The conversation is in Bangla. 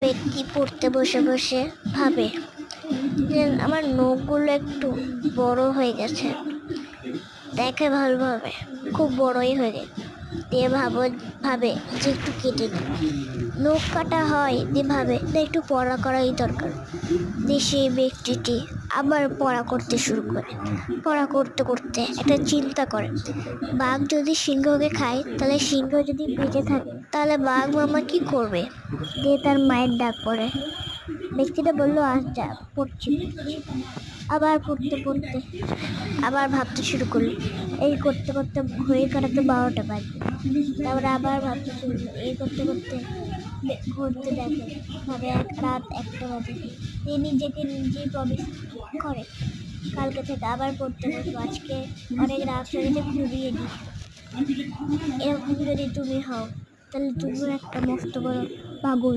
ব্যক্তি পড়তে বসে বসে ভাবে যে আমার নখগুলো একটু বড় হয়ে গেছে, দেখে ভালোভাবে খুব বড়ই হয়ে গেছে, দিয়ে ভাবে যে একটু কেটে নিই। নখ কাটা হয় দিয়ে ভাবে যে একটু পড়া করাই দরকার। দিয়ে সেই ব্যক্তিটি আবার পড়া করতে শুরু করে। পড়া করতে করতে একটা চিন্তা করে, বাঘ যদি সিংহকে খায় তাহলে সিংহ যদি বেঁচে থাকে তাহলে বাঘ মামা কি করবে। দিয়ে তার মায়ের ডাক পড়ে। ব্যক্তিটা বললো আচ্ছা পড়ছি। আবার পড়তে পড়তে আবার ভাবতে শুরু করলো। এই করতে করতে ঘড়ির কাঁটাতে 12টা বাজে। তারপরে আবার ভাবতে শুরু করলো। এই করতে করতে ঘুরতে দেখে ভাবে রাত 1টা বাজে। নিজেকে নিজেই প্রমিস করে কালকে থেকে আবার পড়তে বসবো, আজকে অনেক রাত হয়ে গেছে, ঘুরিয়ে দিই। এরকম যদি তুমি হও তাহলে তুমিও একটা মস্ত বড় পাগল।